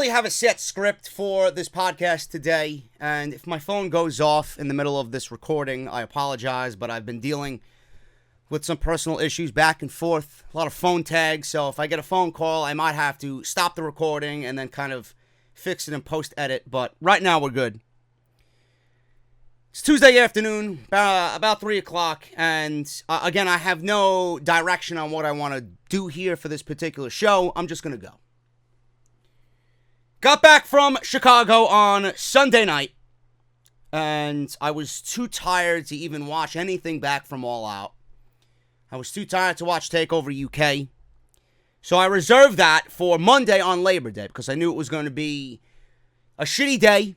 really have a set script for this podcast today, and if my phone goes off in the middle of this recording, I apologize, but I've been dealing with some personal issues back and forth, a lot of phone tags, so if I get a phone call, I might have to stop the recording and then kind of fix it in post-edit, but right now we're good. It's Tuesday afternoon, about 3 o'clock, and again, I have no direction on what I want to do here for this particular show. I'm just going to go. Got back from Chicago on Sunday night, and I was too tired to even watch anything back from All Out. I was too tired to watch TakeOver UK, so I reserved that for Monday on Labor Day, because I knew it was going to be a shitty day,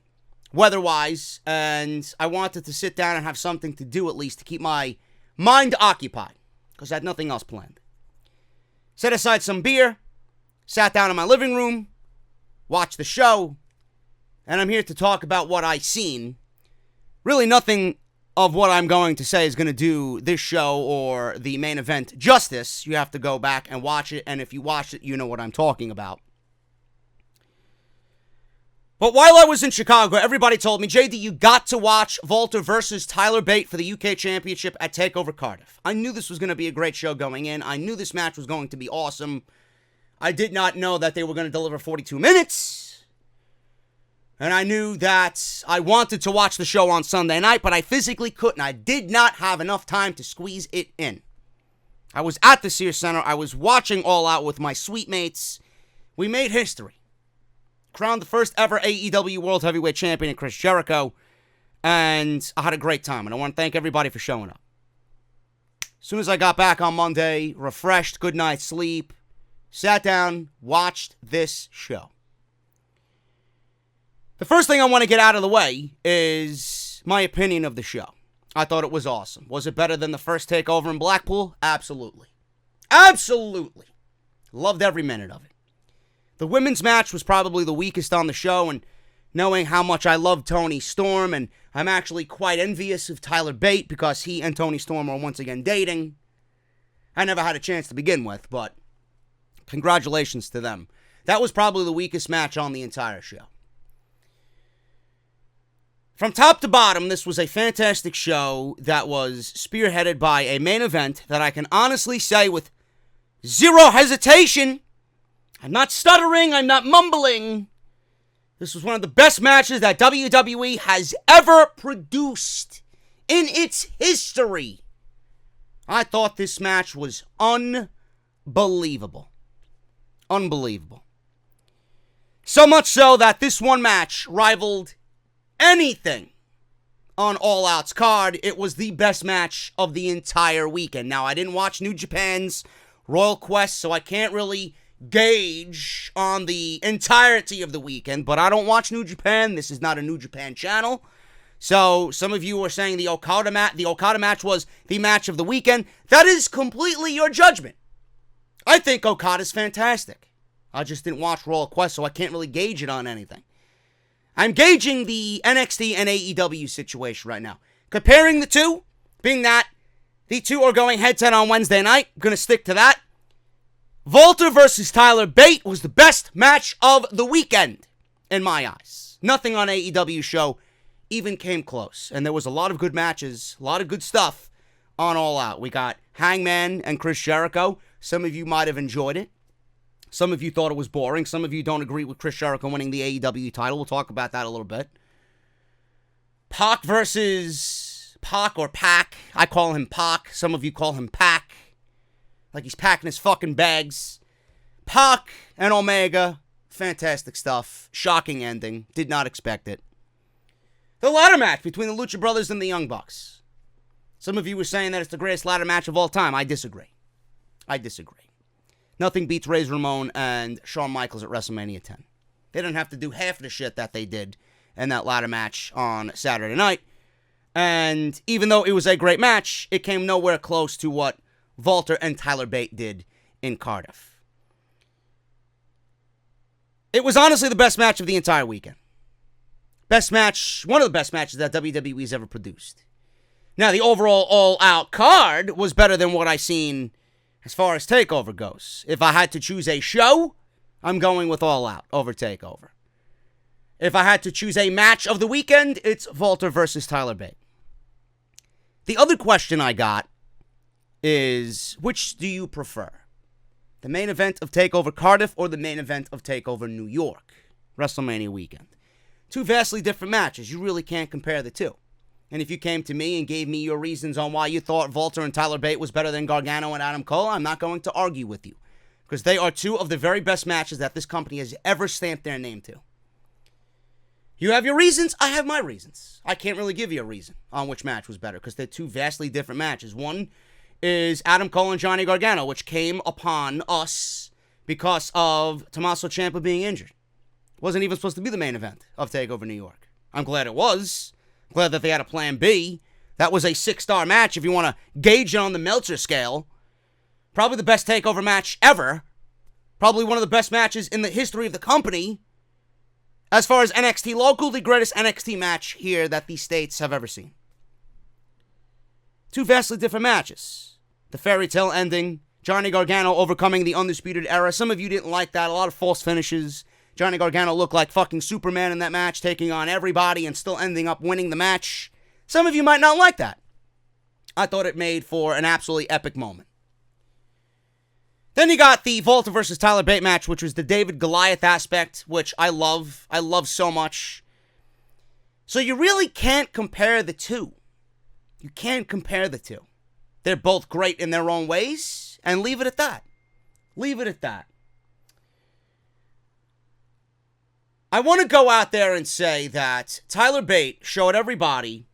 weather-wise, and I wanted to sit down and have something to do at least to keep my mind occupied, because I had nothing else planned. Set aside some beer, sat down in my living room, watched the show, and I'm here to talk about what I've seen. Really nothing of what I'm going to say is going to do this show or the main event justice. You have to go back and watch it, and if you watch it, you know what I'm talking about. But while I was in Chicago, everybody told me, JD, you got to watch Walter versus Tyler Bate for the UK Championship at TakeOver Cardiff. I knew this was going to be a great show going in. I knew this match was going to be awesome. I did not know that they were going to deliver 42 minutes. And I knew that I wanted to watch the show on Sunday night, but I physically couldn't. I did not have enough time to squeeze it in. I was at the Sears Center. I was watching All Out with my sweet mates. We made history. Crowned the first ever AEW World Heavyweight Champion in Chris Jericho. And I had a great time. And I want to thank everybody for showing up. As soon as I got back on Monday, refreshed, good night's sleep, sat down, watched this show. The first thing I want to get out of the way is my opinion of the show. I thought it was awesome. Was it better than the first TakeOver in Blackpool? Absolutely. Absolutely. Loved every minute of it. The women's match was probably the weakest on the show, and knowing how much I love Toni Storm, and I'm actually quite envious of Tyler Bate because he and Toni Storm are once again dating. I never had a chance to begin with, but congratulations to them. That was probably the weakest match on the entire show. From top to bottom, this was a fantastic show that was spearheaded by a main event that I can honestly say with zero hesitation, I'm not stuttering, I'm not mumbling, this was one of the best matches that WWE has ever produced in its history. I thought this match was unbelievable. Unbelievable. So much so that this one match rivaled anything on All Out's card. It was the best match of the entire weekend. Now, I didn't watch New Japan's Royal Quest, so I can't really gauge on the entirety of the weekend, but I don't watch New Japan. This is not a New Japan channel. So, some of you were saying the Okada match was the match of the weekend. That is completely your judgment. I think Okada's fantastic. I just didn't watch Royal Quest, so I can't really gauge it on anything. I'm gauging the NXT and AEW situation right now. Comparing the two, being that the two are going head-to-head on Wednesday night, I'm going to stick to that. Walter versus Tyler Bate was the best match of the weekend, in my eyes. Nothing on AEW's show even came close. And there was a lot of good matches, a lot of good stuff on All Out. We got Hangman and Chris Jericho. Some of you might have enjoyed it. Some of you thought it was boring. Some of you don't agree with Chris Jericho winning the AEW title. We'll talk about that a little bit. Pac versus Pac or Pac. I call him Pac. Some of you call him Pac. Like he's packing his fucking bags. Pac and Omega. Fantastic stuff. Shocking ending. Did not expect it. The ladder match between the Lucha Brothers and the Young Bucks. Some of you were saying that it's the greatest ladder match of all time. I disagree. Nothing beats Razor Ramon and Shawn Michaels at WrestleMania 10. They didn't have to do half the shit that they did in that ladder match on Saturday night. And even though it was a great match, it came nowhere close to what Walter and Tyler Bate did in Cardiff. It was honestly the best match of the entire weekend. Best match, one of the best matches that WWE's ever produced. Now, the overall all-out card was better than what I've seen as far as TakeOver goes. If I had to choose a show, I'm going with All Out over TakeOver. If I had to choose a match of the weekend, it's Walter versus Tyler Bate. The other question I got is, which do you prefer? The main event of TakeOver Cardiff or the main event of TakeOver New York? WrestleMania weekend. Two vastly different matches. You really can't compare the two. And if you came to me and gave me your reasons on why you thought Walter and Tyler Bate was better than Gargano and Adam Cole, I'm not going to argue with you. Because they are two of the very best matches that this company has ever stamped their name to. You have your reasons, I have my reasons. I can't really give you a reason on which match was better, because they're two vastly different matches. One is Adam Cole and Johnny Gargano, which came upon us because of Tommaso Ciampa being injured. Wasn't even supposed to be the main event of TakeOver New York. I'm glad it was. Glad that they had a plan B. That was a 6-star match if you want to gauge it on the Meltzer scale. Probably the best TakeOver match ever. Probably one of the best matches in the history of the company. As far as NXT local, the greatest NXT match here that the States have ever seen. Two vastly different matches. The fairy tale ending. Johnny Gargano overcoming the Undisputed Era. Some of you didn't like that. A lot of false finishes. Johnny Gargano looked like fucking Superman in that match, taking on everybody and still ending up winning the match. Some of you might not like that. I thought it made for an absolutely epic moment. Then you got the Walter versus Tyler Bate match, which was the David Goliath aspect, which I love. I love so much. So you really can't compare the two. You can't compare the two. They're both great in their own ways, and leave it at that. Leave it at that. I want to go out there and say that Tyler Bate showed everybody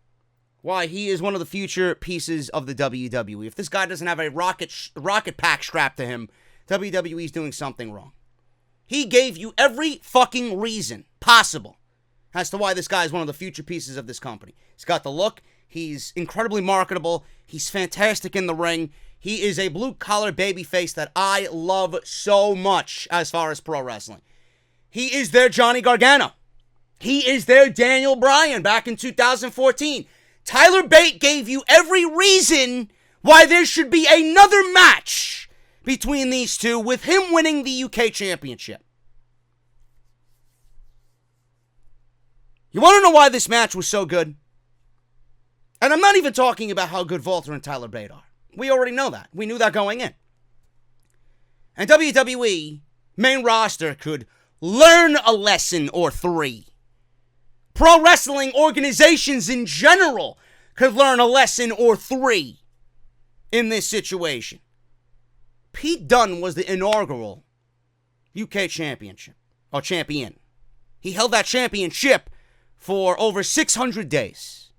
why he is one of the future pieces of the WWE. If this guy doesn't have a rocket pack strapped to him, WWE's doing something wrong. He gave you every fucking reason possible as to why this guy is one of the future pieces of this company. He's got the look. He's incredibly marketable. He's fantastic in the ring. He is a blue-collar babyface that I love so much as far as pro wrestling. He is their Johnny Gargano. He is their Daniel Bryan back in 2014. Tyler Bate gave you every reason why there should be another match between these two, with him winning the UK Championship. You want to know why this match was so good? And I'm not even talking about how good Walter and Tyler Bate are. We already know that. We knew that going in. And WWE main roster could learn a lesson or three. Pro wrestling organizations in general could learn a lesson or three in this situation. Pete Dunne was the inaugural UK championship, or champion. He held that championship for over 600 days.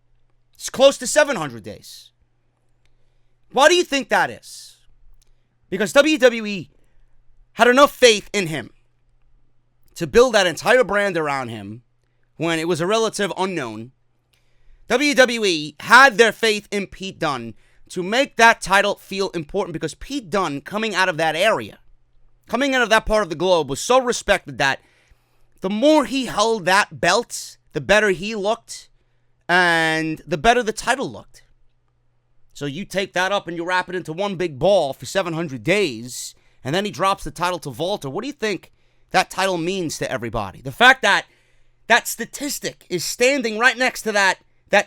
It's close to 700 days. Why do you think that is? Because WWE had enough faith in him to build that entire brand around him when it was a relative unknown. WWE had their faith in Pete Dunne to make that title feel important, because Pete Dunne, coming out of that area, coming out of that part of the globe, was so respected that the more he held that belt, the better he looked, and the better the title looked. So you take that up and you wrap it into one big ball for 700 days, and then he drops the title to Walter. What do you think that title means to everybody? The fact that that statistic is standing right next to that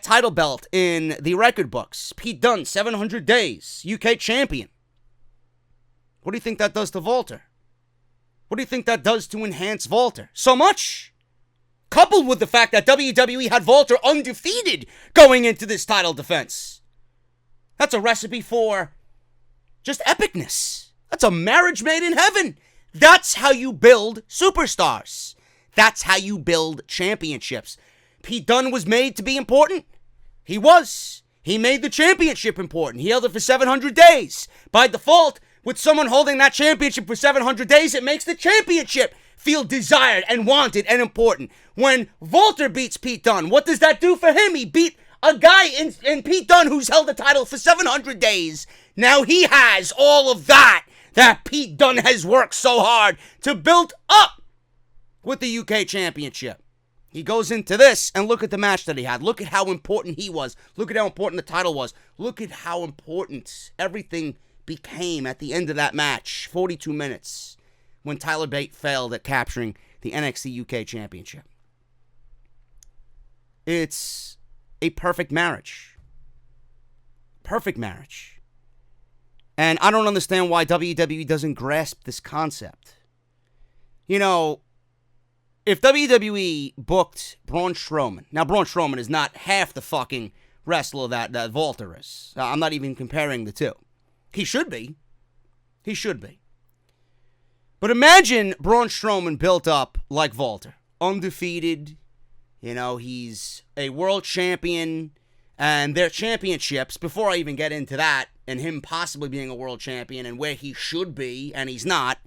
title belt in the record books. Pete Dunne, 700 days, UK champion. What do you think that does to Walter? What do you think that does to enhance Walter? So much. Coupled with the fact that WWE had Walter undefeated going into this title defense. That's a recipe for just epicness. That's a marriage made in heaven. That's how you build superstars. That's how you build championships. Pete Dunne was made to be important. He was. He made the championship important. He held it for 700 days. By default, with someone holding that championship for 700 days, it makes the championship feel desired and wanted and important. When Walter beats Pete Dunne, what does that do for him? He beat a guy in Pete Dunne who's held the title for 700 days. Now he has all of that Pete Dunne has worked so hard to build up with the UK Championship. He goes into this, and look at the match that he had. Look at how important he was. Look at how important the title was. Look at how important everything became at the end of that match. 42 minutes when Tyler Bate failed at capturing the NXT UK Championship. It's a perfect marriage. Perfect marriage. And I don't understand why WWE doesn't grasp this concept. You know, if WWE booked Braun Strowman, now Braun Strowman is not half the fucking wrestler that Walter is. I'm not even comparing the two. He should be. He should be. But imagine Braun Strowman built up like Walter. Undefeated. You know, he's a world champion. And their championships, before I even get into that, and him possibly being a world champion and where he should be, and he's not.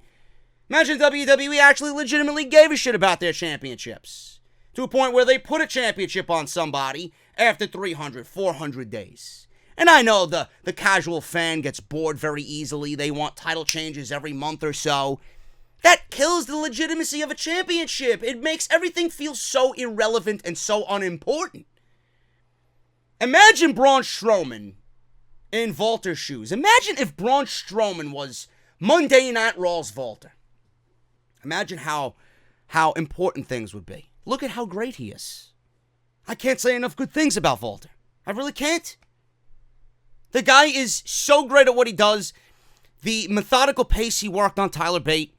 Imagine WWE actually legitimately gave a shit about their championships. To a point where they put a championship on somebody after 300, 400 days. And I know the casual fan gets bored very easily. They want title changes every month or so. That kills the legitimacy of a championship. It makes everything feel so irrelevant and so unimportant. Imagine Braun Strowman in Walter's shoes. Imagine if Braun Strowman was Monday Night Raw's Walter. Imagine how important things would be. Look at how great he is. I can't say enough good things about Walter. I really can't. The guy is so great at what he does. The methodical pace he worked on Tyler Bate.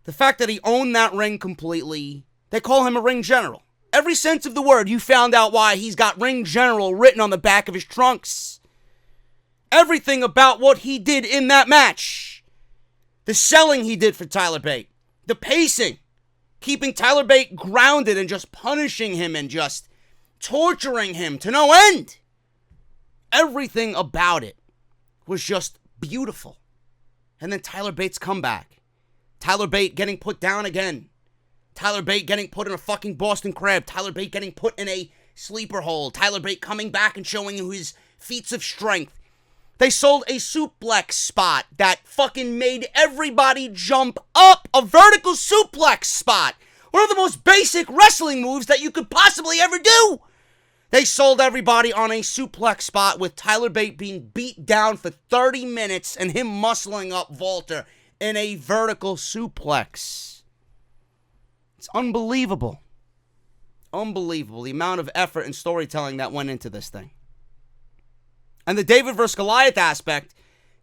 The fact that he owned that ring completely. They call him a ring general. Every sense of the word, you found out why he's got ring general written on the back of his trunks. Everything about what he did in that match. The selling he did for Tyler Bate. The pacing. Keeping Tyler Bate grounded and just punishing him and just torturing him to no end. Everything about it was just beautiful. And then Tyler Bate's comeback. Tyler Bate getting put down again. Tyler Bate getting put in a fucking Boston Crab. Tyler Bate getting put in a sleeper hold. Tyler Bate coming back and showing you his feats of strength. They sold a suplex spot that fucking made everybody jump up. A vertical suplex spot. One of the most basic wrestling moves that you could possibly ever do. They sold everybody on a suplex spot with Tyler Bate being beat down for 30 minutes and him muscling up Walter in a vertical suplex. It's unbelievable. Unbelievable. The amount of effort and storytelling that went into this thing. And the David vs. Goliath aspect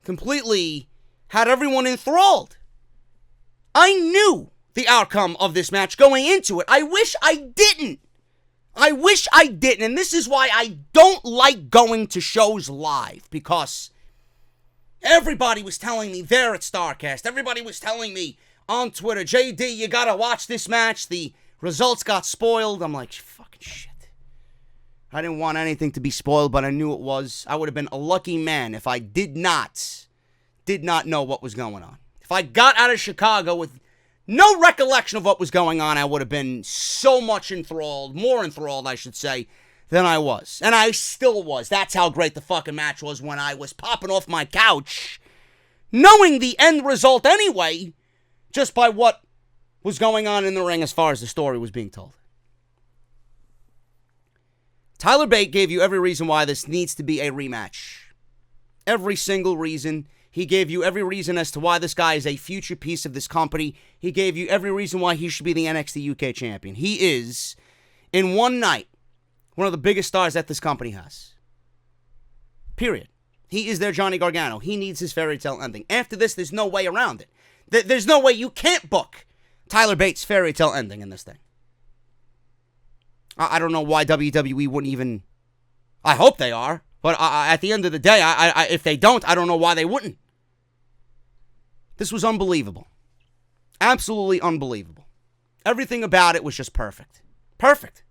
completely had everyone enthralled. I knew the outcome of this match going into it. I wish I didn't. And this is why I don't like going to shows live. Because everybody was telling me there at StarCast. Everybody was telling me on Twitter, JD, you gotta watch this match. The results got spoiled. I'm like, fucking shit. I didn't want anything to be spoiled, but I knew it was. I would have been a lucky man if I did not know what was going on. If I got out of Chicago with no recollection of what was going on, I would have been so much enthralled, more enthralled, I should say, than I was. And I still was. That's how great the fucking match was when I was popping off my couch, knowing the end result anyway, just by what was going on in the ring as far as the story was being told. Tyler Bate gave you every reason why this needs to be a rematch. Every single reason. He gave you every reason as to why this guy is a future piece of this company. He gave you every reason why he should be the NXT UK champion. He is, in one night, one of the biggest stars that this company has. Period. He is their Johnny Gargano. He needs his fairy tale ending. After this, there's no way around it. There's no way you can't book Tyler Bate's fairy tale ending in this thing. I don't know why WWE wouldn't even... I hope they are. But at the end of the day, if they don't, I don't know why they wouldn't. This was unbelievable. Absolutely unbelievable. Everything about it was just perfect. Perfect.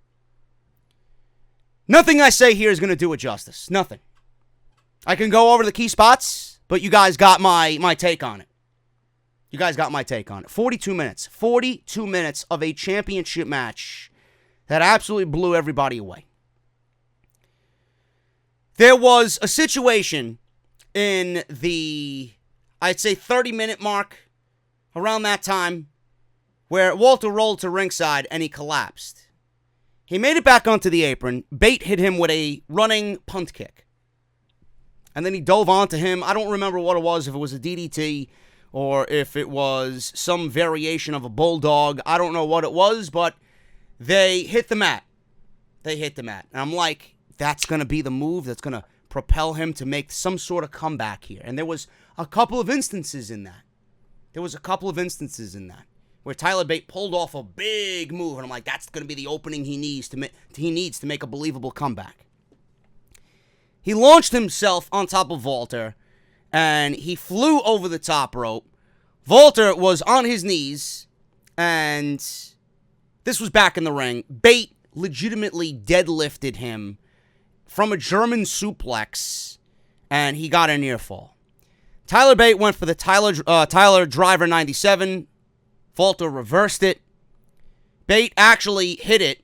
Nothing I say here is going to do it justice. Nothing. I can go over the key spots, but you guys got my take on it. You guys got my take on it. 42 minutes. 42 minutes of a championship match that absolutely blew everybody away. There was a situation in the, I'd say, 30-minute mark, around that time, where Walter rolled to ringside and he collapsed. He made it back onto the apron. Bate hit him with a running punt kick. And then he dove onto him. I don't remember what it was, if it was a DDT or if it was some variation of a bulldog. I don't know what it was, but they hit the mat. they hit the mat. And I'm like, that's going to be the move that's going to propel him to make some sort of comeback here. And there was a couple of instances in that. Where Tyler Bate pulled off a big move. And I'm like, that's going to be the opening he needs to make a believable comeback. He launched himself on top of Walter. And he flew over the top rope. Walter was on his knees. And this was back in the ring. Bate legitimately deadlifted him from a German suplex, and he got a near fall. Tyler Bate went for the Tyler Driver 97. Walter reversed it. Bate actually hit it.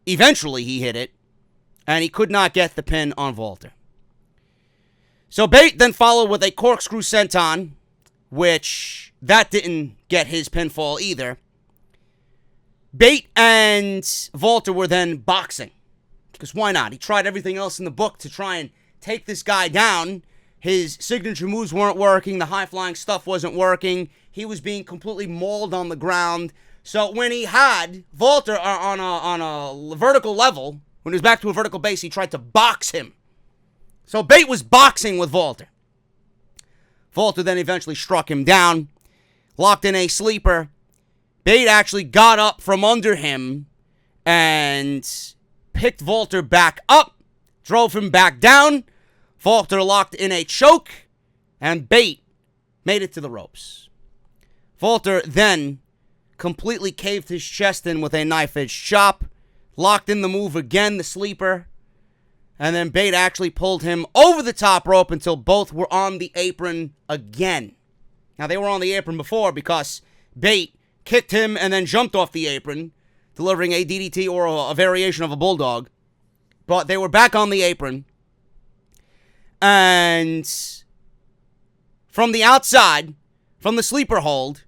Eventually he hit it, and he could not get the pin on Walter. So Bate then followed with a corkscrew senton, which that didn't get his pinfall either. Bate and Walter were then boxing. Because why not? He tried everything else in the book to try and take this guy down. His signature moves weren't working. The high-flying stuff wasn't working. He was being completely mauled on the ground. So when he had Walter on a vertical level, when he was back to a vertical base, he tried to box him. So Bate was boxing with Walter. Walter then eventually struck him down, locked in a sleeper. Bate actually got up from under him and picked Walter back up, drove him back down. Walter locked in a choke, and Bate made it to the ropes. Walter then completely caved his chest in with a knife-edge chop, locked in the move again, the sleeper, and then Bate actually pulled him over the top rope until both were on the apron again. Now, they were on the apron before because Bate kicked him and then jumped off the apron, delivering a DDT or a variation of a bulldog. But they were back on the apron. And from the outside, from the sleeper hold,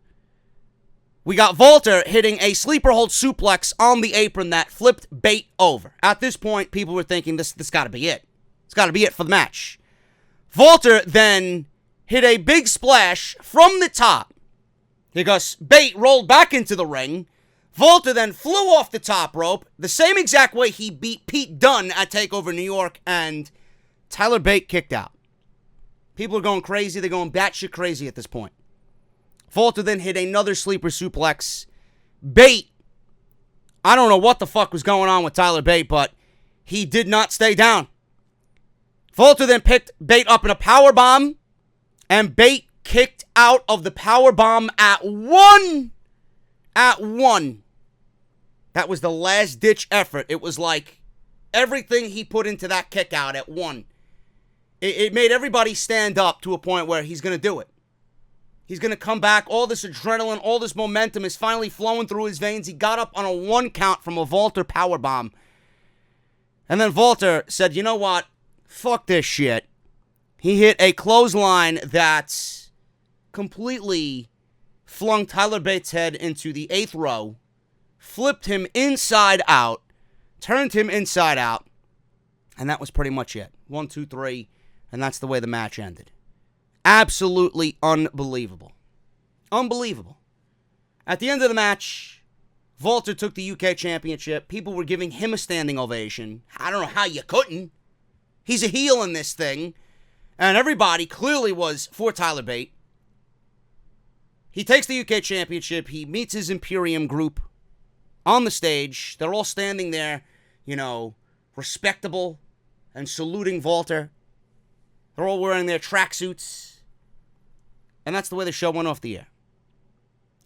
we got Walter hitting a sleeper hold suplex on the apron that flipped Bate over. At this point, people were thinking, this got to be it. It's got to be it for the match. Walter then hit a big splash from the top, because Bate rolled back into the ring. Walter then flew off the top rope, the same exact way he beat Pete Dunne at TakeOver New York, and Tyler Bate kicked out. People are going crazy. They're going batshit crazy at this point. Walter then hit another sleeper suplex. Bate, I don't know what the fuck was going on with Tyler Bate, but he did not stay down. Walter then picked Bate up in a powerbomb, and Bate kicked out of the powerbomb at one. That was the last-ditch effort. It was like everything he put into that kick out at one. It made everybody stand up to a point where he's going to do it. He's going to come back. All this adrenaline, all this momentum is finally flowing through his veins. He got up on a one count from a Walter powerbomb. And then Walter said, you know what? Fuck this shit. He hit a clothesline that completely flung Tyler Bates' head into the 8th row, flipped him inside out, turned him inside out, and that was pretty much it. 1, 2, 3, and that's the way the match ended. Absolutely unbelievable. Unbelievable. At the end of the match, Walter took the UK Championship. People were giving him a standing ovation. I don't know how you couldn't. He's a heel in this thing. And everybody clearly was for Tyler Bate. He takes the UK Championship. He meets his Imperium group on the stage. They're all standing there, respectable and saluting Walter. They're all wearing their tracksuits. And that's the way the show went off the air.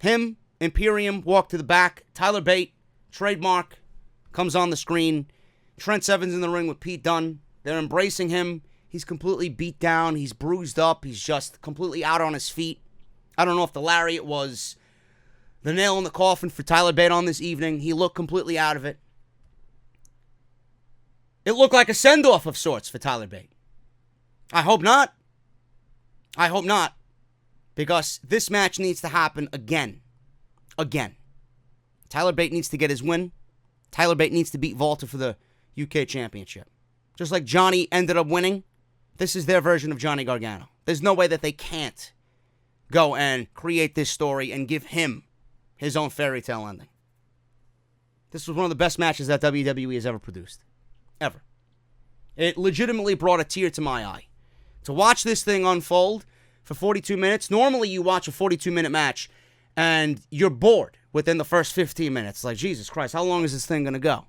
Him, Imperium, walk to the back. Tyler Bate, trademark, comes on the screen. Trent Seven's in the ring with Pete Dunne. They're embracing him. He's completely beat down. He's bruised up. He's just completely out on his feet. I don't know if the lariat was the nail in the coffin for Tyler Bate on this evening. He looked completely out of it. It looked like a send-off of sorts for Tyler Bate. I hope not. I hope not. Because this match needs to happen again. Again. Tyler Bate needs to get his win. Tyler Bate needs to beat Walter for the UK Championship. Just like Johnny ended up winning, this is their version of Johnny Gargano. There's no way that they can't go and create this story and give him his own fairy tale ending. This was one of the best matches that WWE has ever produced. Ever. It legitimately brought a tear to my eye. To watch this thing unfold for 42 minutes, normally you watch a 42-minute match and you're bored within the first 15 minutes. Like, Jesus Christ, how long is this thing going to go?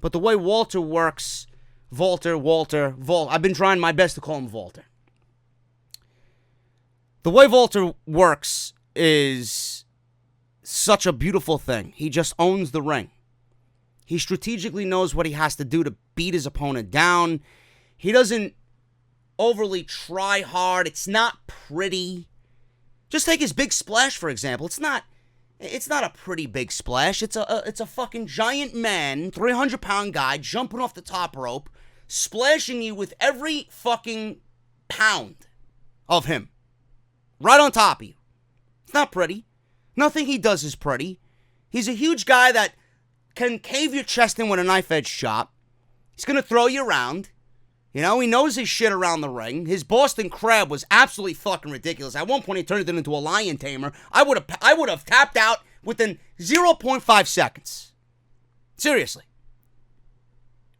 But the way Walter works, Walter, I've been trying my best to call him Walter. The way Walter works is such a beautiful thing. He just owns the ring. He strategically knows what he has to do to beat his opponent down. He doesn't overly try hard. It's not pretty. Just take his big splash, for example. It's not a pretty big splash. It's a fucking giant man, 300-pound guy, jumping off the top rope, splashing you with every fucking pound of him. Right on top of you. It's not pretty. Nothing he does is pretty. He's a huge guy that can cave your chest in with a knife-edge chop. He's going to throw you around. You know, he knows his shit around the ring. His Boston Crab was absolutely fucking ridiculous. At one point, he turned it into a lion tamer. I would have tapped out within 0.5 seconds. Seriously.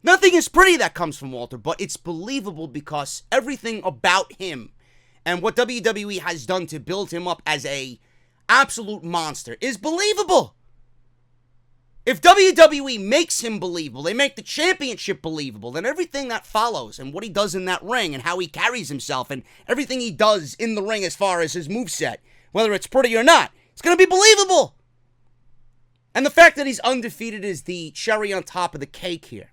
Nothing is pretty that comes from Walter, but it's believable because everything about him and what WWE has done to build him up as a absolute monster is believable. If WWE makes him believable, they make the championship believable, then everything that follows and what he does in that ring and how he carries himself and everything he does in the ring as far as his moveset, whether it's pretty or not, it's going to be believable. And the fact that he's undefeated is the cherry on top of the cake here.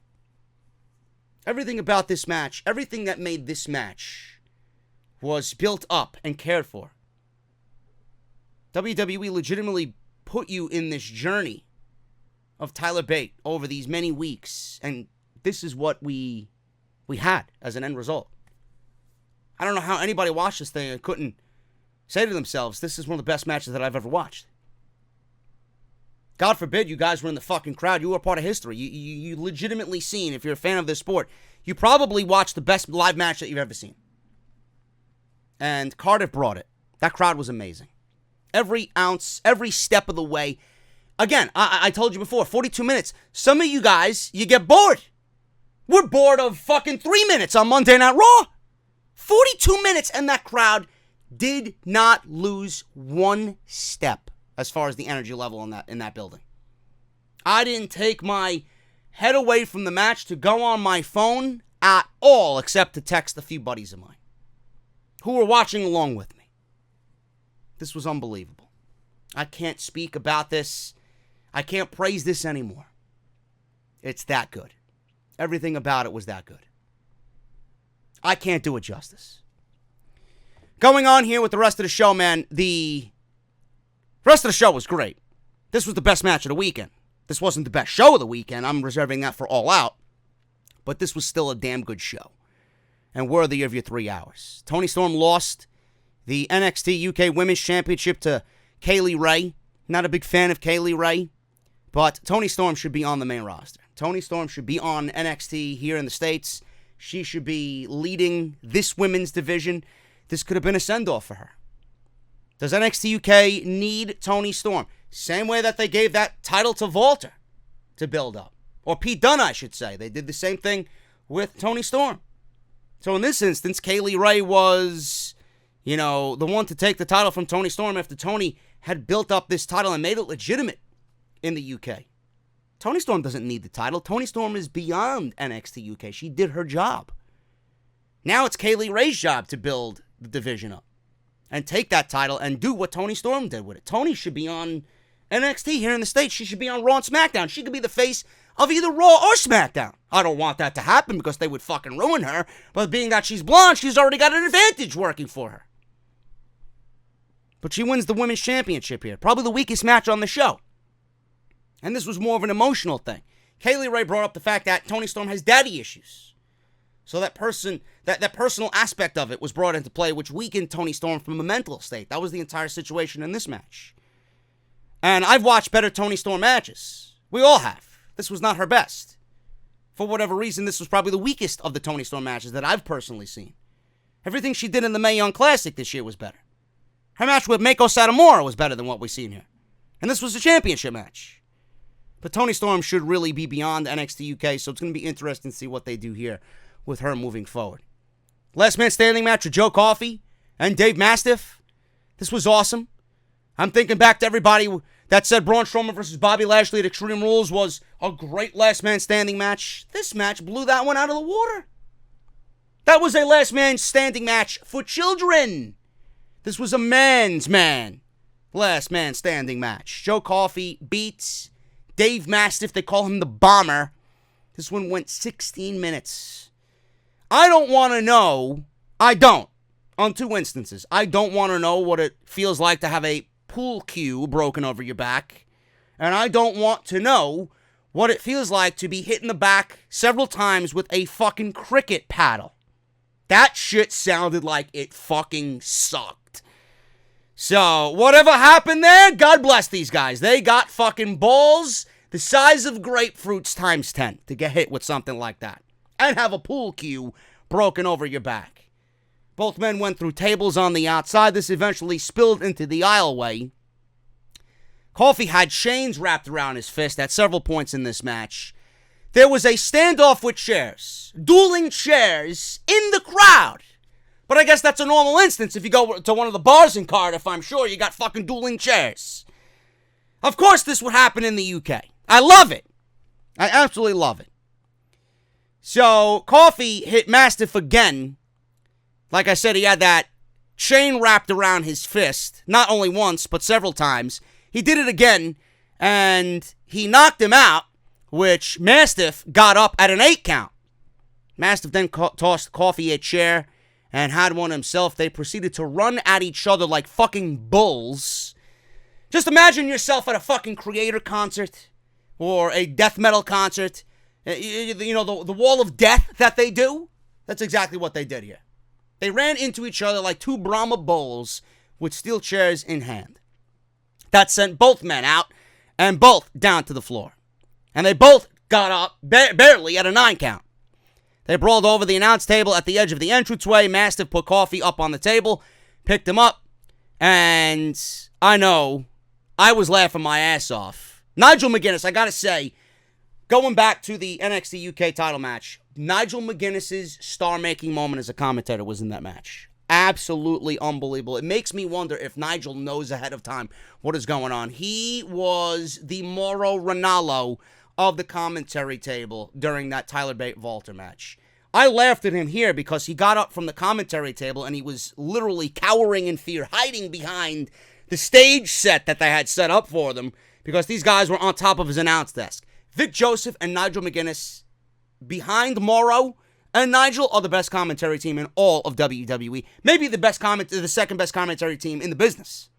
Everything about this match, everything that made this match was built up and cared for. WWE legitimately put you in this journey of Tyler Bate over these many weeks, and this is what we had as an end result. I don't know how anybody watched this thing and couldn't say to themselves, this is one of the best matches that I've ever watched. God forbid you guys were in the fucking crowd. You were part of history. You legitimately seen, if you're a fan of this sport, you probably watched the best live match that you've ever seen. And Cardiff brought it. That crowd was amazing. Every ounce, every step of the way. Again, I told you before, 42 minutes. Some of you guys, you get bored. We're bored of fucking 3 minutes on Monday Night Raw. 42 minutes, and that crowd did not lose one step as far as the energy level in that building. I didn't take my head away from the match to go on my phone at all, except to text a few buddies of mine who were watching along with me. This was unbelievable. I can't speak about this. I can't praise this anymore. It's that good. Everything about it was that good. I can't do it justice. Going on here with the rest of the show, man, the rest of the show was great. This was the best match of the weekend. This wasn't the best show of the weekend. I'm reserving that for All Out. But this was still a damn good show. And worthy of your 3 hours. Toni Storm lost the NXT UK Women's Championship to Kaylee Ray. Not a big fan of Kaylee Ray. But Toni Storm should be on the main roster. Toni Storm should be on NXT here in the States. She should be leading this women's division. This could have been a send-off for her. Does NXT UK need Toni Storm? Same way that they gave that title to Walter to build up. Or Pete Dunne, I should say. They did the same thing with Toni Storm. So in this instance, Kaylee Ray was, the one to take the title from Toni Storm after Toni had built up this title and made it legitimate in the UK. Toni Storm doesn't need the title. Toni Storm is beyond NXT UK. She did her job. Now it's Kaylee Ray's job to build the division up and take that title and do what Toni Storm did with it. Toni should be on NXT here in the States. She should be on Raw and SmackDown. She could be the face of either Raw or SmackDown. I don't want that to happen because they would fucking ruin her. But being that she's blonde, she's already got an advantage working for her. But she wins the Women's Championship here. Probably the weakest match on the show. And this was more of an emotional thing. Kaylee Ray brought up the fact that Toni Storm has daddy issues. So that personal aspect of it was brought into play, which weakened Toni Storm from a mental state. That was the entire situation in this match. And I've watched better Toni Storm matches. We all have. This was not her best. For whatever reason, this was probably the weakest of the Toni Storm matches that I've personally seen. Everything she did in the Mae Young Classic this year was better. Her match with Meiko Satomura was better than what we've seen here. And this was a championship match. But Toni Storm should really be beyond NXT UK, so it's going to be interesting to see what they do here with her moving forward. Last man standing match with Joe Coffey and Dave Mastiff. This was awesome. I'm thinking back to everybody that said Braun Strowman versus Bobby Lashley at Extreme Rules was a great last man standing match. This match blew that one out of the water. That was a last man standing match for children. This was a man's man last man standing match. Joe Coffey beats Dave Mastiff. They call him the Bomber. This one went 16 minutes. I don't want to know. On two instances. I don't want to know what it feels like to have a pool cue broken over your back. And I don't want to know what it feels like to be hit in the back several times with a fucking cricket paddle. That shit sounded like it fucking sucked. So, whatever happened there, God bless these guys. They got fucking balls the size of grapefruits times 10 to get hit with something like that. And have a pool cue broken over your back. Both men went through tables on the outside. This eventually spilled into the aisleway. Coffey had chains wrapped around his fist at several points in this match. There was a standoff with chairs. Dueling chairs in the crowd. But I guess that's a normal instance. If you go to one of the bars in Cardiff, I'm sure you got fucking dueling chairs. Of course this would happen in the UK. I love it. I absolutely love it. So, Coffey hit Mastiff again. Like I said, he had that chain wrapped around his fist. Not only once, but several times. He did it again, and he knocked him out, which Mastiff got up at an 8 count. Mastiff then tossed Coffey a chair and had one himself. They proceeded to run at each other like fucking bulls. Just imagine yourself at a fucking Creator concert or a death metal concert. You know, the wall of death that they do? That's exactly what they did here. They ran into each other like two Brahma bulls with steel chairs in hand. That sent both men out and both down to the floor. And they both got up barely at a 9 count. They brawled over the announce table at the edge of the entranceway. Mastiff put Coffey up on the table, picked him up, and I know I was laughing my ass off. Nigel Mcguinness, I gotta say, going back to the NXT UK title match, Nigel McGuinness's star-making moment as a commentator was in that match. Absolutely unbelievable. It makes me wonder if Nigel knows ahead of time what is going on. He was the Mauro Ranallo of the commentary table during that Tyler Bate Walter match. I laughed at him here because he got up from the commentary table and he was literally cowering in fear, hiding behind the stage set that they had set up for them because these guys were on top of his announce desk. Vic Joseph and Nigel McGuinness, behind Mauro and Nigel, are the best commentary team in all of WWE. Maybe the second best commentary team in the business.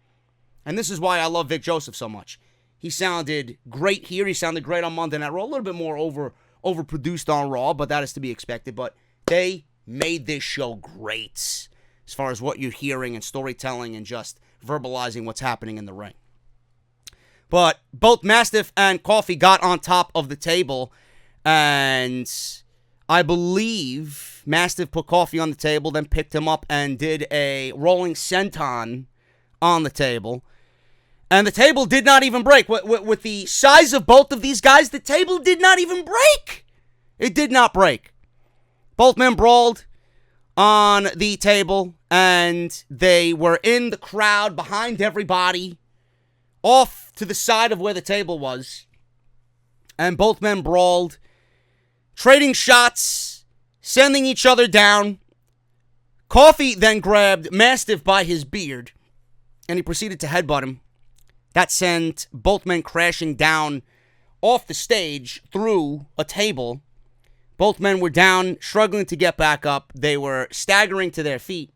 And this is why I love Vic Joseph so much. He sounded great here. He sounded great on Monday Night Raw. A little bit more overproduced on Raw, but that is to be expected. But they made this show great as far as what you're hearing and storytelling and just verbalizing what's happening in the ring. But both Mastiff and Coffey got on top of the table, and I believe Mastiff put Coffey on the table, then picked him up and did a rolling senton on the table. And the table did not even break. With the size of both of these guys, the table did not even break. It did not break. Both men brawled on the table, and they were in the crowd behind everybody, off to the side of where the table was. And both men brawled, trading shots, sending each other down. Coffey then grabbed Mastiff by his beard, and he proceeded to headbutt him. That sent both men crashing down off the stage through a table. Both men were down, struggling to get back up. They were staggering to their feet.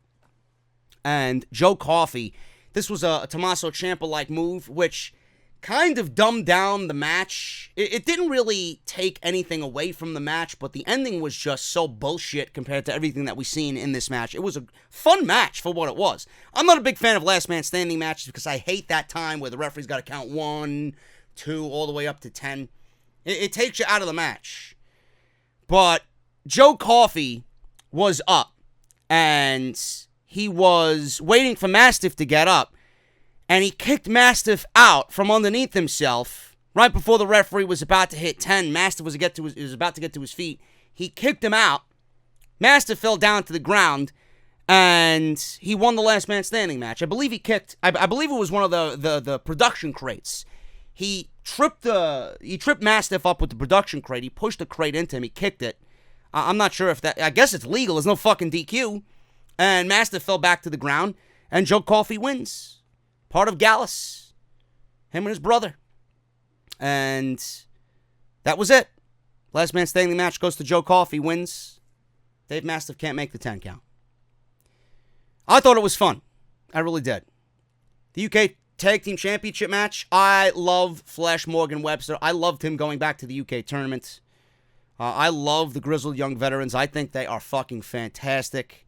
And Joe Coffey, this was a Tommaso Ciampa-like move, which kind of dumbed down the match. It didn't really take anything away from the match, but the ending was just so bullshit compared to everything that we've seen in this match. It was a fun match for what it was. I'm not a big fan of last man standing matches because I hate that time where the referee's got to count 1, 2, all the way up to 10. It takes you out of the match. But Joe Coffey was up, and he was waiting for Mastiff to get up. And he kicked Mastiff out from underneath himself Right before the referee was about to hit 10, Mastiff was about to get to his feet. He kicked him out. Mastiff fell down to the ground, and he won the last man standing match. I believe he kicked. I believe it was one of the production crates. He tripped Mastiff up with the production crate. He pushed the crate into him. He kicked it. I'm not sure if that. I guess it's legal. There's no fucking DQ. And Mastiff fell back to the ground, and Joe Coffey wins. Part of Gallus. Him and his brother. And that was it. Last man standing match goes to Joe Coffey, wins. Dave Mastiff can't make the 10 count. I thought it was fun. I really did. The UK Tag Team Championship match. I love Flash Morgan Webster. I loved him going back to the UK tournament. I love the Grizzled Young Veterans. I think they are fucking fantastic.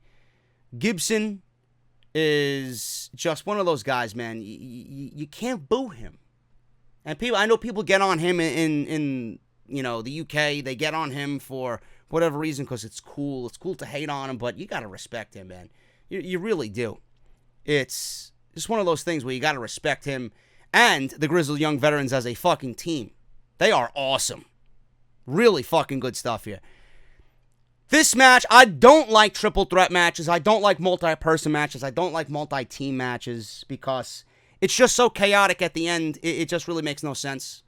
Gibson is just one of those guys, man. You can't boo him. And I know people get on him in the UK. They get on him for whatever reason because it's cool. It's cool to hate on him, but you got to respect him, man. You really do. It's just one of those things where you got to respect him and the Grizzled Young Veterans as a fucking team. They are awesome. Really fucking good stuff here. This match, I don't like triple threat matches. I don't like multi-person matches. I don't like multi-team matches because it's just so chaotic at the end. It just really makes no sense.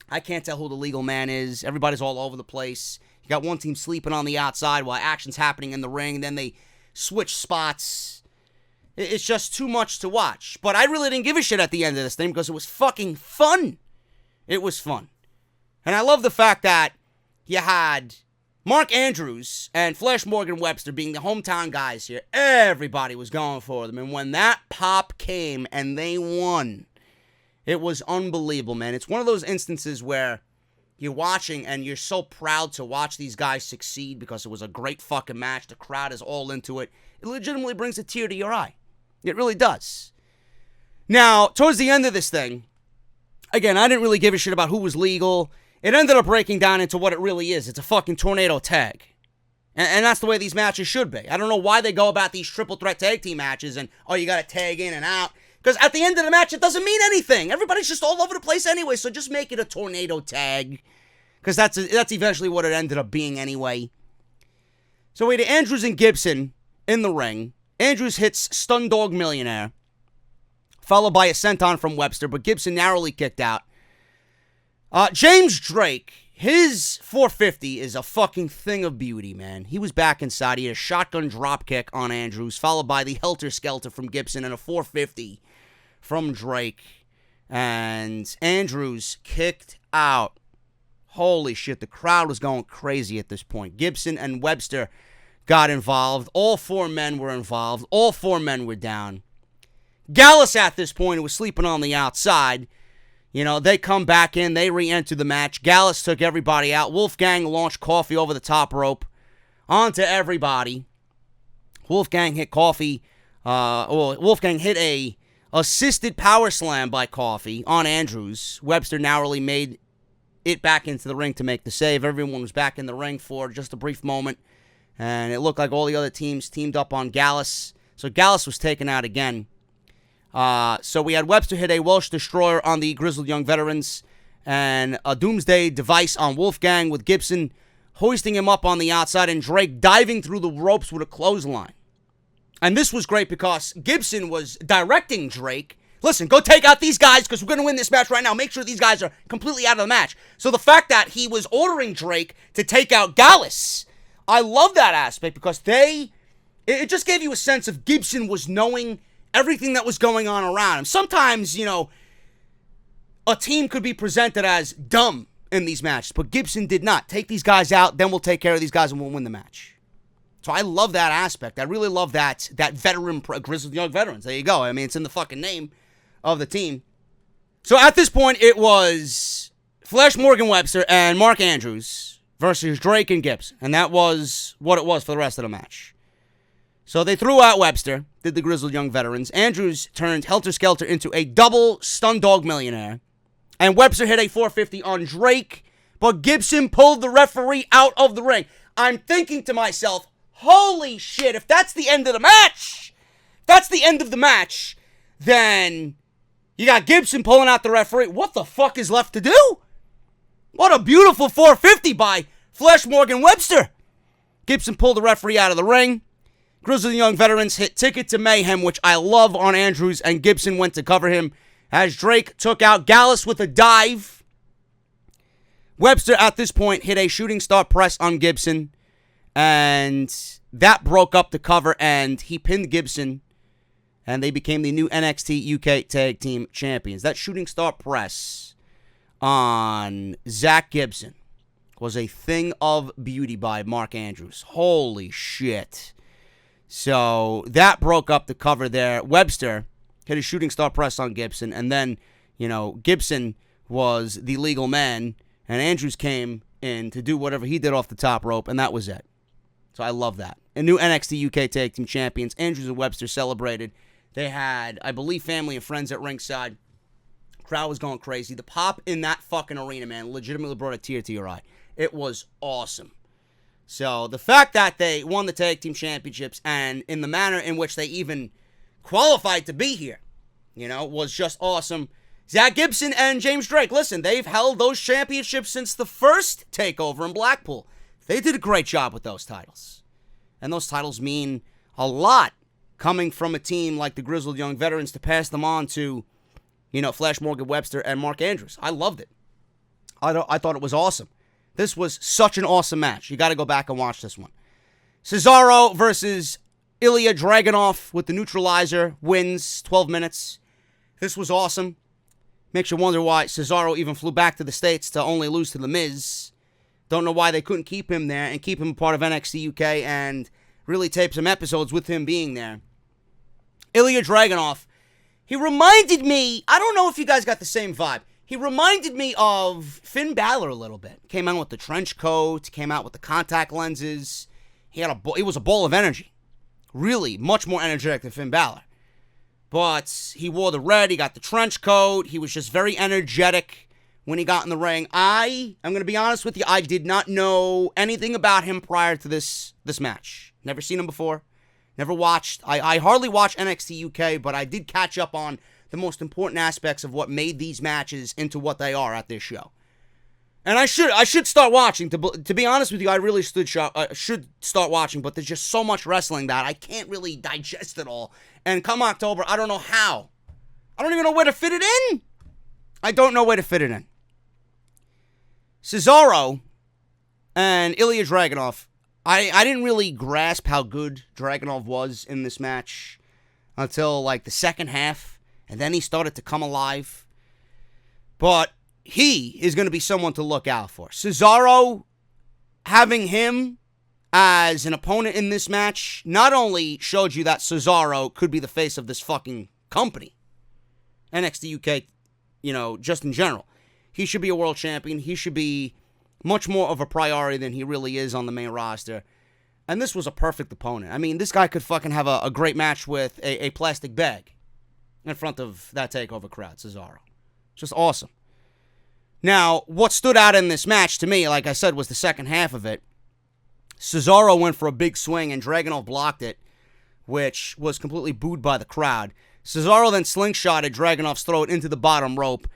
I can't tell who the legal man is. Everybody's all over the place. You got one team sleeping on the outside while action's happening in the ring. Then they switch spots. It's just too much to watch. But I really didn't give a shit at the end of this thing because it was fucking fun. It was fun. And I love the fact that you had Mark Andrews and Flash Morgan Webster being the hometown guys here. Everybody was going for them. And when that pop came and they won, it was unbelievable, man. It's one of those instances where you're watching and you're so proud to watch these guys succeed because it was a great fucking match. The crowd is all into it. It legitimately brings a tear to your eye. It really does. Now, towards the end of this thing, again, I didn't really give a shit about who was legal. It ended up breaking down into what it really is. It's a fucking tornado tag. And that's the way these matches should be. I don't know why they go about these triple threat tag team matches and, you got to tag in and out. Because at the end of the match, it doesn't mean anything. Everybody's just all over the place anyway, so just make it a tornado tag. Because that's eventually what it ended up being anyway. So we had Andrews and Gibson in the ring. Andrews hits Stun Dog Millionaire, followed by a senton from Webster, but Gibson narrowly kicked out. James Drake, his 450 is a fucking thing of beauty, man. He was back inside. He had a shotgun dropkick on Andrews, followed by the Helter Skelter from Gibson and a 450 from Drake. And Andrews kicked out. Holy shit, the crowd was going crazy at this point. Gibson and Webster got involved. All four men were involved. All four men were down. Gallus at this point was sleeping on the outside. They come back in. They re-enter the match. Gallus took everybody out. Wolfgang launched Coffey over the top rope onto everybody. Wolfgang hit Coffey. Wolfgang hit a assisted power slam by Coffey on Andrews. Webster narrowly made it back into the ring to make the save. Everyone was back in the ring for just a brief moment. And it looked like all the other teams teamed up on Gallus. So Gallus was taken out again. So we had Webster hit a Welsh Destroyer on the Grizzled Young Veterans and a Doomsday Device on Wolfgang with Gibson hoisting him up on the outside and Drake diving through the ropes with a clothesline. And this was great because Gibson was directing Drake. Listen, go take out these guys because we're going to win this match right now. Make sure these guys are completely out of the match. So the fact that he was ordering Drake to take out Gallus, I love that aspect because it just gave you a sense of Gibson was knowing everything that was going on around him. Sometimes, a team could be presented as dumb in these matches, but Gibson did not. Take these guys out, then we'll take care of these guys and we'll win the match. So I love that aspect. I really love that veteran, Grizzled Young Veterans. There you go. I mean, it's in the fucking name of the team. So at this point, it was Flash Morgan Webster and Mark Andrews versus Drake and Gibson. And that was what it was for the rest of the match. So they threw out Webster, did the Grizzled Young Veterans. Andrews turned Helter Skelter into a double Stun Dog Millionaire. And Webster hit a 450 on Drake, but Gibson pulled the referee out of the ring. I'm thinking to myself, holy shit, if that's the end of the match, then You got Gibson pulling out the referee. What the fuck is left to do? What a beautiful 450 by Flash Morgan Webster. Gibson pulled the referee out of the ring. Grizzled Young Veterans hit Ticket to Mayhem, which I love, on Andrews, and Gibson went to cover him as Drake took out Gallus with a dive. Webster, at this point, hit a shooting star press on Gibson, and that broke up the cover, and he pinned Gibson, and they became the new NXT UK Tag Team Champions. That shooting star press on Zach Gibson was a thing of beauty by Mark Andrews. Holy shit. So that broke up the cover there. Webster hit a shooting star press on Gibson, and then, Gibson was the legal man, and Andrews came in to do whatever he did off the top rope, and that was it. So I love that. A new NXT UK Tag Team Champions. Andrews and Webster celebrated. They had, I believe, family and friends at ringside. Crowd was going crazy. The pop in that fucking arena, man, legitimately brought a tear to your eye. It was awesome. So the fact that they won the Tag Team Championships, and in the manner in which they even qualified to be here, was just awesome. Zach Gibson and James Drake, listen, they've held those championships since the first takeover in Blackpool. They did a great job with those titles. And those titles mean a lot coming from a team like the Grizzled Young Veterans to pass them on to, Flash Morgan Webster and Mark Andrews. I loved it. I thought it was awesome. This was such an awesome match. You got to go back and watch this one. Cesaro versus Ilya Dragunov with the neutralizer wins 12 minutes. This was awesome. Makes you wonder why Cesaro even flew back to the States to only lose to The Miz. Don't know why they couldn't keep him there and keep him part of NXT UK and really tape some episodes with him being there. Ilya Dragunov, he reminded me, I don't know if you guys got the same vibe. He reminded me of Finn Balor a little bit. Came out with the trench coat, came out with the contact lenses. He was a ball of energy. Really, much more energetic than Finn Balor. But he wore the red, he got the trench coat, he was just very energetic when he got in the ring. I'm going to be honest with you, I did not know anything about him prior to this match. Never seen him before. Never watched. I hardly watch NXT UK, but I did catch up on the most important aspects of what made these matches into what they are at this show. And I should start watching. To be honest with you, I really should start watching, but there's just so much wrestling that I can't really digest it all. And come October, I don't know how. I don't even know where to fit it in. I don't know where to fit it in. Cesaro and Ilya Dragunov, I didn't really grasp how good Dragunov was in this match until like the second half, and then he started to come alive. But he is going to be someone to look out for. Cesaro, having him as an opponent in this match, not only showed you that Cesaro could be the face of this fucking company, NXT UK, just in general. He should be a world champion. He should be much more of a priority than he really is on the main roster. And this was a perfect opponent. I mean, this guy could fucking have a great match with a plastic bag in front of that takeover crowd, Cesaro. Just awesome. Now, what stood out in this match to me, like I said, was the second half of it. Cesaro went for a big swing and Dragunov blocked it, which was completely booed by the crowd. Cesaro then slingshotted Dragunov's throat into the bottom rope.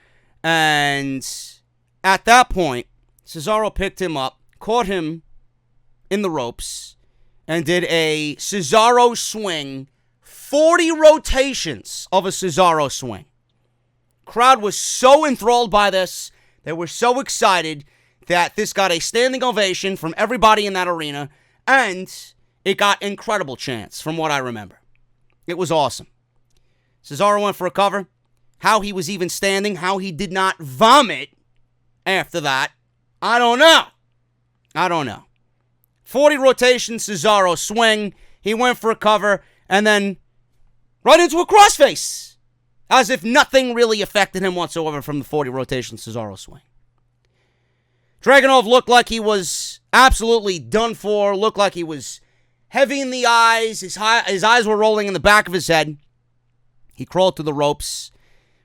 And at that point, Cesaro picked him up, caught him in the ropes, and did a Cesaro swing, 40 rotations of a Cesaro swing. Crowd was so enthralled by this. They were so excited that this got a standing ovation from everybody in that arena, and it got incredible chants from what I remember. It was awesome. Cesaro went for a cover. How he was even standing, how he did not vomit after that, I don't know. 40 rotations, Cesaro swing. He went for a cover, and then right into a crossface. As if nothing really affected him whatsoever from the 40 rotation Cesaro swing. Dragunov looked like he was absolutely done for, looked like he was heavy in the eyes. His eyes were rolling in the back of his head. He crawled to the ropes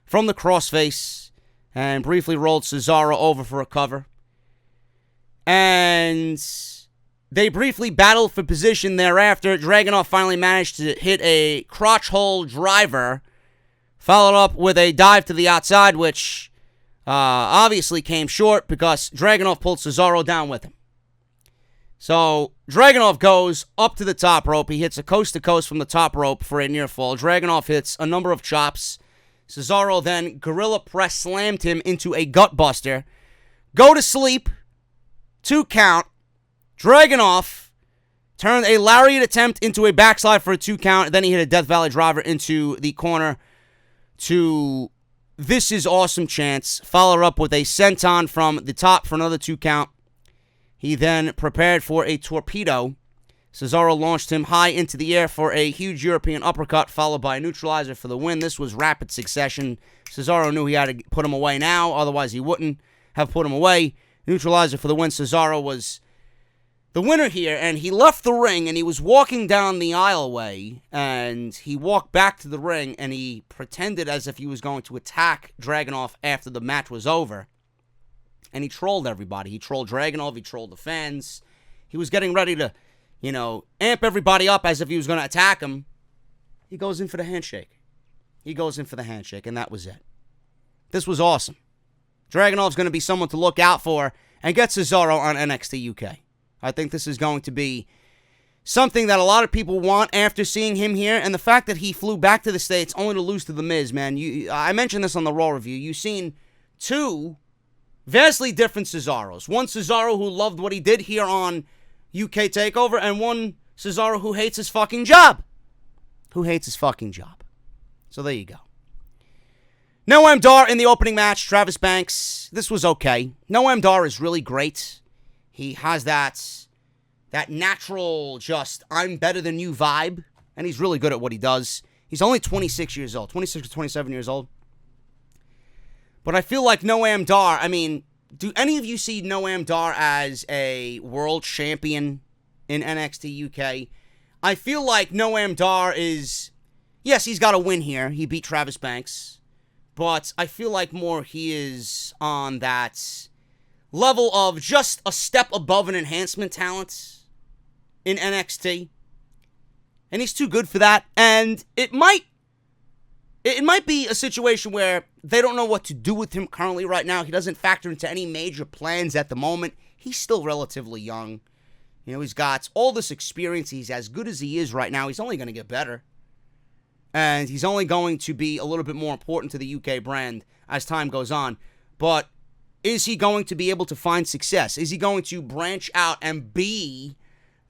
from the crossface and briefly rolled Cesaro over for a cover. And they briefly battled for position thereafter. Dragunov finally managed to hit a crotch hole driver Followed up with a dive to the outside, which obviously came short because Dragunov pulled Cesaro down with him. So Dragunov goes up to the top rope. He hits a coast-to-coast from the top rope for a near fall. Dragunov hits a number of chops. Cesaro then gorilla press slammed him into a gut buster. Go to sleep. 2 count. Dragunov turned a lariat attempt into a backslide for a 2 count. Then he hit a Death Valley driver into the corner to "This is awesome" chants. Followed up with a senton from the top for another 2 count. He then prepared for a torpedo. Cesaro launched him high into the air for a huge European uppercut, followed by a neutralizer for the win. This was rapid succession. Cesaro knew he had to put him away now, otherwise he wouldn't have put him away. Neutralizer for the win. Cesaro was the winner here, and he left the ring, and he was walking down the aisleway, and he walked back to the ring, and he pretended as if he was going to attack Dragunov after the match was over. And he trolled everybody. He trolled Dragunov. He trolled the fans. He was getting ready to, amp everybody up as if he was going to attack him. He goes in for the handshake. And that was it. This was awesome. Dragunov's going to be someone to look out for and get Cesaro on NXT UK. I think this is going to be something that a lot of people want after seeing him here. And the fact that he flew back to the States only to lose to The Miz, man. I mentioned this on the Raw review. You've seen 2 vastly different Cesaros. One Cesaro who loved what he did here on UK TakeOver, and one Cesaro who hates his fucking job. So there you go. Noam Dar in the opening match, Travis Banks. This was okay. Noam Dar is really great. He has that natural, just, I'm better than you vibe, and he's really good at what he does. He's only 26 years old, 26 or 27 years old. But I feel like Noam Dar, do any of you see Noam Dar as a world champion in NXT UK? I feel like Noam Dar is, yes, he's got a win here. He beat Travis Banks. But I feel like more he is on that level of just a step above an enhancement talent in NXT. And he's too good for that. And it might be a situation where they don't know what to do with him currently right now. He doesn't factor into any major plans at the moment. He's still relatively young. He's got all this experience. He's as good as he is right now. He's only going to get better. And he's only going to be a little bit more important to the UK brand as time goes on. But is he going to be able to find success? Is he going to branch out and be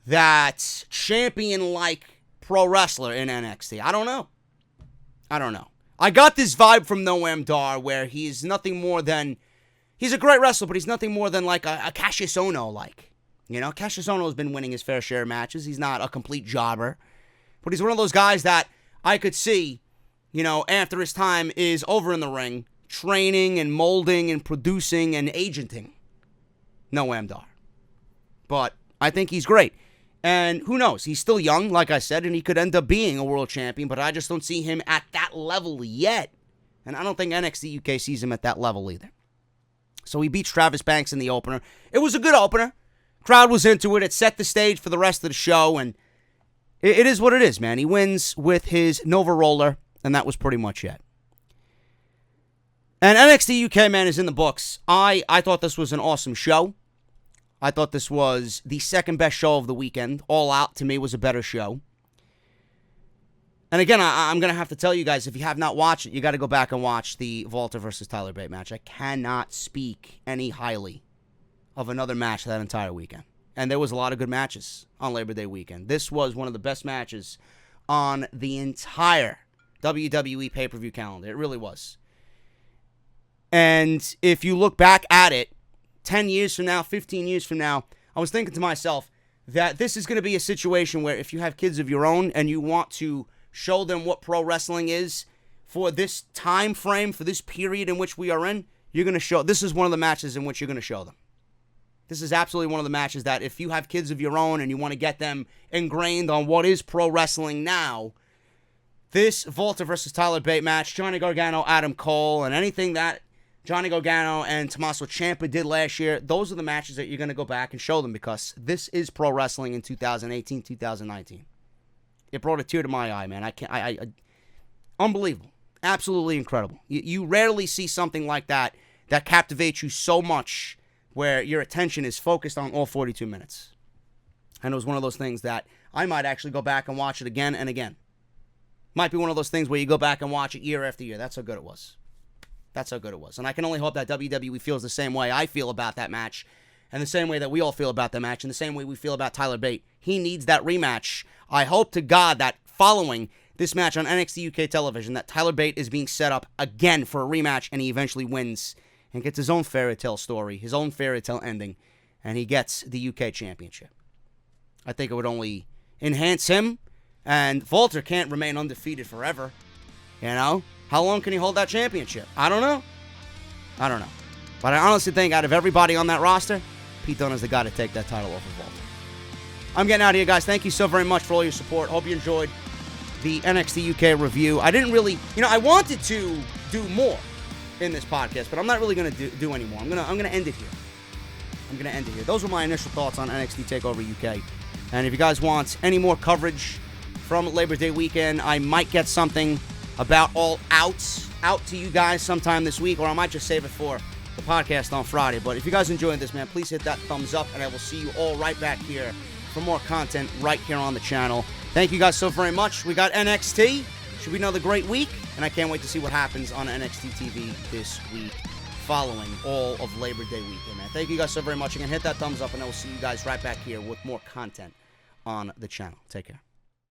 that champion-like pro wrestler in NXT? I don't know. I got this vibe from Noam Dar where he's nothing more than, he's a great wrestler, but he's nothing more than like a Cassius Ohno-like. Cassius Ohno has been winning his fair share of matches. He's not a complete jobber. But he's one of those guys that I could see, after his time is over in the ring, training and molding and producing and agenting Noam Dar. But I think he's great. And who knows? He's still young, like I said, and he could end up being a world champion, but I just don't see him at that level yet. And I don't think NXT UK sees him at that level either. So he beats Travis Banks in the opener. It was a good opener. Crowd was into it. It set the stage for the rest of the show, and it is what it is, man. He wins with his Nova Roller, and that was pretty much it. And NXT UK, man, is in the books. I thought this was an awesome show. I thought this was the second best show of the weekend. All Out, to me, was a better show. And again, I'm going to have to tell you guys, if you have not watched it, you got to go back and watch the Walter versus Tyler Bate match. I cannot speak any highly of another match that entire weekend. And there was a lot of good matches on Labor Day weekend. This was one of the best matches on the entire WWE pay-per-view calendar. It really was. And if you look back at it, 10 years from now, 15 years from now, I was thinking to myself that this is going to be a situation where if you have kids of your own and you want to show them what pro wrestling is for this time frame, for this period in which we are in, you're going to show, this is one of the matches in which you're going to show them. This is absolutely one of the matches that if you have kids of your own and you want to get them ingrained on what is pro wrestling now, this Walter versus Tyler Bate match, Johnny Gargano, Adam Cole, and anything that Johnny Gargano and Tommaso Ciampa did last year, those are the matches that you're going to go back and show them because this is pro wrestling in 2018, 2019. It brought a tear to my eye, man. Unbelievable. Absolutely incredible. You rarely see something like that captivates you so much where your attention is focused on all 42 minutes. And it was one of those things that I might actually go back and watch it again and again. Might be one of those things where you go back and watch it year after year. That's how good it was. That's how good it was. And I can only hope that WWE feels the same way I feel about that match, and the same way that we all feel about that match, and the same way we feel about Tyler Bate. He needs that rematch. I hope to God that following this match on NXT UK television, that Tyler Bate is being set up again for a rematch, and he eventually wins and gets his own fairy tale story, his own fairy tale ending, and he gets the UK Championship. I think it would only enhance him, and Walter can't remain undefeated forever. You know? How long can he hold that championship? I don't know. But I honestly think out of everybody on that roster, Pete Dunne is the guy to take that title off of Walter. I'm getting out of here, guys. Thank you so very much for all your support. Hope you enjoyed the NXT UK review. I didn't really, I wanted to do more in this podcast, but I'm not really going to do any more. I'm gonna end it here. Those were my initial thoughts on NXT TakeOver UK. And if you guys want any more coverage from Labor Day weekend, I might get something about All out to you guys sometime this week, or I might just save it for the podcast on Friday. But if you guys enjoyed this, man, please hit that thumbs up, and I will see you all right back here for more content right here on the channel. Thank you guys so very much. We got NXT. Should be another great week, and I can't wait to see what happens on NXT TV this week following all of Labor Day weekend, man. Thank you guys so very much. Again, hit that thumbs up, and I will see you guys right back here with more content on the channel. Take care.